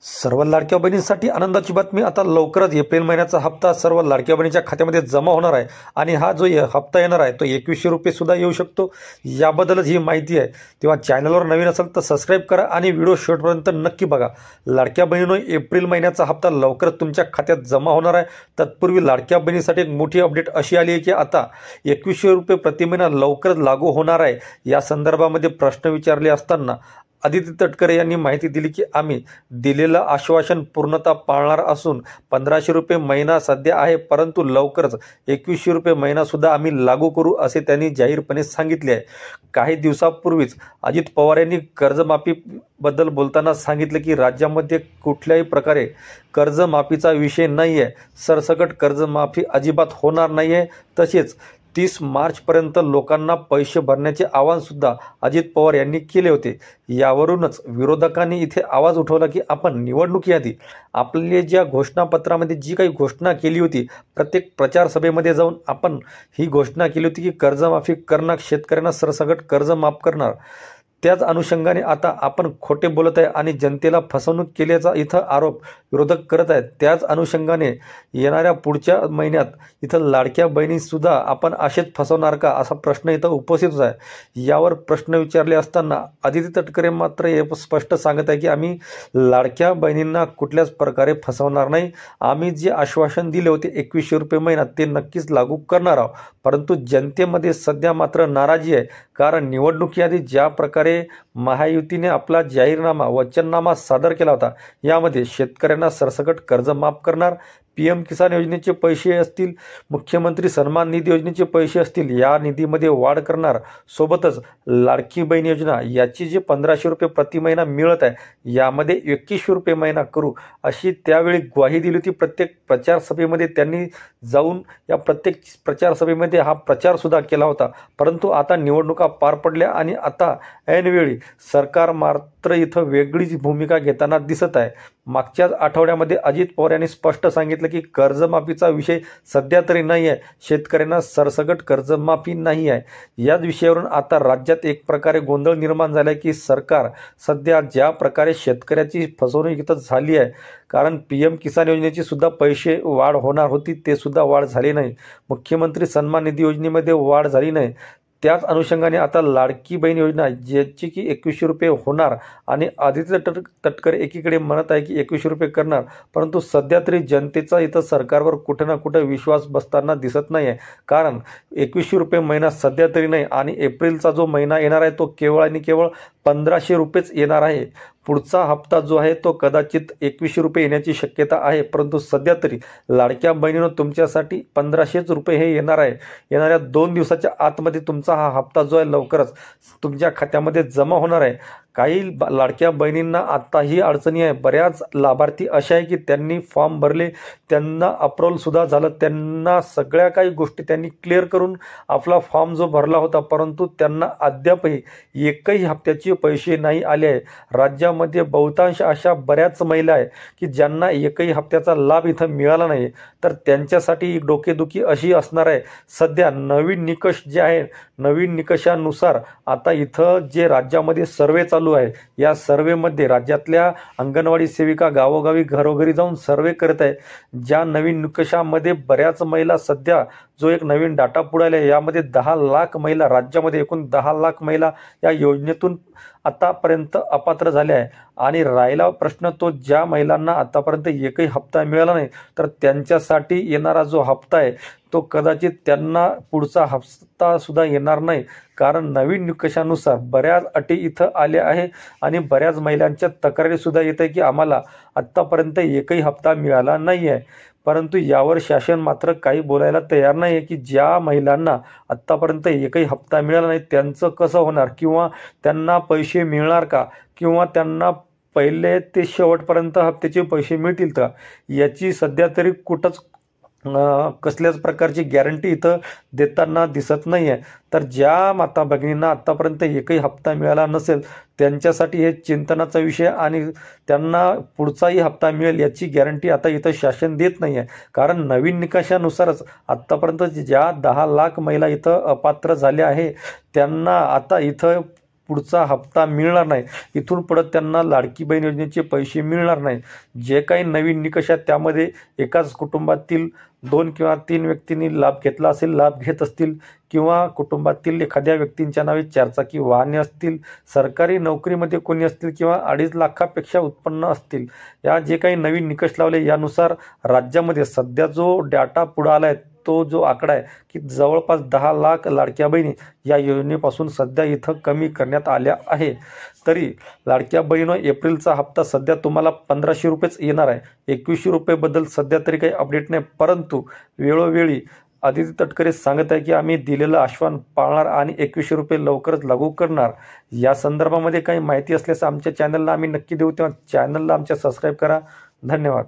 सर्व लाडक्या बहिणींसाठी आनंदाची बातमी. आता लवकरच एप्रिल महिन्याचा हप्ता सर्व लाडक्या बहिणीच्या खात्यामध्ये जमा होणार आहे आणि हा जो हप्ता येणार आहे तो 2100 रुपये सुद्धा येऊ शकतो. याबद्दलच ही माहिती आहे. तेव्हा चॅनलवर नवीन असेल तर सबस्क्राईब करा आणि व्हिडिओ शेवटपर्यंत नक्की बघा. लाडक्या बहिणींनो, एप्रिल महिन्याचा हप्ता लवकरच तुमच्या खात्यात जमा होणार आहे. तत्पूर्वी लाडक्या बहिणीसाठी एक मोठी अपडेट अशी आली आहे की आता 2100 रुपये प्रति महिना लवकरच लागू होणार आहे. या संदर्भामध्ये प्रश्न विचारले असताना आदित्य तटकरे यांनी माहिती दिली की आम्ही दिलेलं आश्वासन पूर्णतः पाळणार असून 1500 रुपये महिना सध्या आहे, परंतु लवकरच 2100 रुपये महिना सुद्धा आम्ही लागू करू असे त्यांनी जाहीरपणे सांगितले आहे. काही दिवसापूर्वीच अजित पवार यांनी कर्जमाफीबद्दल बोलताना सांगितलं की राज्यामध्ये कुठल्याही प्रकारे कर्जमाफीचा विषय नाही आहे. सरसकट कर्जमाफी अजिबात होणार नाही आहे. तसेच 30 मार्चपर्यंत लोकांना पैसे भरण्याचे आवाहनसुद्धा अजित पवार यांनी केले होते. यावरूनच विरोधकांनी इथे आवाज उठवला की आपण निवडणुकीआधी आपले ज्या घोषणापत्रामध्ये जी काही घोषणा केली होती, प्रत्येक प्रचार सभेमध्ये जाऊन आपण ही घोषणा केली होती की कर्जमाफी करणार, शेतकऱ्यांना सरसकट कर्ज माफ करणार. त्याच अनुषंगाने आता आपण खोटे बोलत आहे आणि जनतेला फसवणूक केल्याचा इथं आरोप विरोधक करत आहेत. त्याच अनुषंगाने येणाऱ्या पुढच्या महिन्यात इथं लाडक्या बहिणीसुद्धा आपण असेच फसवणार का असा प्रश्न इथं उपस्थित होत आहे. यावर प्रश्न विचारले असताना आदित्य तटकरे मात्र हे स्पष्ट सांगत आहे की आम्ही लाडक्या बहिणींना कुठल्याच प्रकारे फसवणार नाही. आम्ही जे आश्वासन दिले होते 2100 रुपये महिना ते नक्कीच लागू करणार आहोत. परंतु जनतेमध्ये सध्या मात्र नाराजी आहे. कारण निवडणुकीआधी ज्या प्रकारे महायुतीने आपला जाहीरनामा, वचननामा सादर केला होता, यामध्ये शेतकऱ्यांना सरसकट कर्ज माफ करणार, PM किसान योजनेचे पैसे असतील, मुख्यमंत्री सन्मान निधी योजनेचे पैसे असतील, या निधीमध्ये वाढ करणार. सोबतच लाडकी बहीण योजना याची जे 1500 रुपये प्रति महिना मिळत आहे, यामध्ये 2100 रुपये महिना करू अशी त्यावेळी ग्वाही दिली होती. प्रत्येक प्रचार सभेमध्ये त्यांनी जाऊन या प्रत्येक प्रचार सभेमध्ये हा प्रचारसुद्धा केला होता. परंतु आता निवडणुका पार पडल्या आणि आता ऐनवेळी सरकार मात्र इथं वेगळीच भूमिका घेताना दिसत आहे. मागच्याच आठवड्यामध्ये अजित पवार यांनी स्पष्ट सांगितलं की कर्जमाफीचा विषय सध्या तरी नाही आहे, शेतकऱ्यांना सरसकट कर्जमाफी नाही आहे. याच विषयावरून आता राज्यात एक प्रकारे गोंधळ निर्माण झाला आहे की सरकार सध्या ज्या प्रकारे शेतकऱ्याची फसवणूक इथं झाली आहे, कारण PM किसान योजनेची सुद्धा पैसे वाढ होणार होती, ते सुद्धा वाढ झाली नाही. मुख्यमंत्री सन्मान निधी योजनेमध्ये वाढ झाली नाही. त्याच अनुषंगाने आता लाडकी बहीण योजना ज्याची की 2100 रुपये होणार आणि आदित्य तटकरे एकीकडे म्हणत आहे की 2100 रुपये करणार, परंतु सध्या तरी जनतेचा इथं सरकारवर कुठं ना कुठं विश्वास बसताना दिसत नाही आहे. कारण 2100 रुपये महिना सध्या तरी नाही आणि एप्रिलचा जो महिना येणार आहे तो केवळ आणि केवळ 1500 रुपयेच येणार आहे. पुढचा हप्ता जो आहे तो कदाचित 2100 रुपये येण्याची शक्यता आहे. परंतु सध्या तरी लाडक्या बहिणीनं तुमच्यासाठी 1500 रुपये हे येणार आहे. येणाऱ्या 2 दिवसाच्या आतमध्ये तुमचा हा हप्ता जो आहे लवकरच तुमच्या खात्यामध्ये जमा होणार आहे. काही लाडक्या बहिणींना आत्ताही अडचणी आहे. बऱ्याच लाभार्थी अशा आहे की त्यांनी फॉर्म भरले, त्यांना अप्रूव्हलसुद्धा झालं, त्यांना सगळ्या काही गोष्टी त्यांनी क्लिअर करून आपला फॉर्म जो भरला होता, परंतु त्यांना अद्यापही एकही हप्त्याचे पैसे नाही आले आहे. राज्यामध्ये बहुतांश अशा बऱ्याच महिला आहे की ज्यांना एकही हप्त्याचा लाभ इथं मिळाला नाही. तर त्यांच्यासाठी डोकेदुखी अशी असणार आहे. सध्या नवीन निकष जे आहे, नवीन निकषानुसार आता इथं जे राज्यामध्ये सर्वे चालू आहे, या सर्वेमध्ये राज्यातल्या अंगणवाडी सेविका गावोगावी घरोघरी जाऊन सर्वे करत आहे. ज्या नवीन निकषामध्ये बऱ्याच महिला सध्या जो एक नवीन डाटा पुढे आला आहे, यामध्ये 10 लाख महिला, राज्यामध्ये एकूण 10 लाख महिला या योजनेतून आतापर्यंत अपात्र झाल्या आहे. आणि राहिला प्रश्न तो ज्या महिलांना आतापर्यंत एकही हप्ता मिळाला नाही, तर त्यांच्यासाठी येणारा जो हप्ता आहे तो कदाचित त्यांना पुढचा हप्ता सुद्धा येणार नाही. कारण नवीन निकषानुसार बऱ्याच अटी इथं आल्या आहे आणि बऱ्याच महिलांच्या तक्रारी सुद्धा येत आहे की आम्हाला आत्तापर्यंत एकही हप्ता मिळाला नाही आहे. परंतु यावर शासन मात्र काही बोलायला तयार नाही आहे की ज्या महिलांना आत्तापर्यंत एकही हप्ता मिळाला नाही त्यांचं कसं होणार, किंवा त्यांना पैसे मिळणार का, किंवा त्यांना पहिले ते शेवटपर्यंत हप्त्याचे पैसे मिळतील का, याची सध्या तरी कुठंच कसल्याच प्रकारची गॅरंटी इथं देताना दिसत नाही आहे. तर ज्या माता भगिनींना आत्तापर्यंत एकही हप्ता मिळाला नसेल त्यांच्यासाठी हे चिंतनाचा विषय आणि त्यांना पुढचाही हप्ता मिळेल याची गॅरंटी आता इथं शासन देत नाही आहे. कारण नवीन निकषानुसारच आत्तापर्यंत ज्या 10 लाख महिला इथं अपात्र झाल्या आहे त्यांना आता इथं पुढचा हप्ता मिळणार नाही, इथून पुढे त्यांना लाडकी बहीण योजनेचे पैसे मिळणार नाही। जे काही नवीन निकष आहेत त्यामध्ये एकाच कुटुंबातील 2 किंवा 3 व्यक्तींनी लाभ घेतला असेल, लाभ घेत असतील, किंवा कुटुंबातील एखाद्या व्यक्तींच्या नावे 4 चाकी वाहने असतील, सरकारी नोकरीमध्ये कोणी असतील, किंवा 2.5 लाखापेक्षा उत्पन्न असतील, या जे काही नवीन निकष लावले यानुसार राज्यामध्ये सध्या जो डाटा पुढे आला आहे तो जो आकडा आहे की जवळपास 10 लाख लाडक्या बहिणी या योजनेपासून सध्या इथं कमी करण्यात आल्या आहे। तरी लाडक्या बहिणी एप्रिलचा हप्ता सध्या तुम्हाला 1500 रुपयेच येणार आहे। 2100 रुपयेबद्दल सध्या तरी काही अपडेट नाही, परंतु वेळोवेळी आदिती तटकरे सांगत आहे की आम्ही दिलेलं आश्वासन पाळणार आणि 2100 रुपये लवकरच लागू करणार। या संदर्भामध्ये काही माहिती असल्यास आमच्या चॅनलला आम्ही नक्की देऊ, तेव्हा चॅनलला आमच्या सबस्क्राईब करा। धन्यवाद।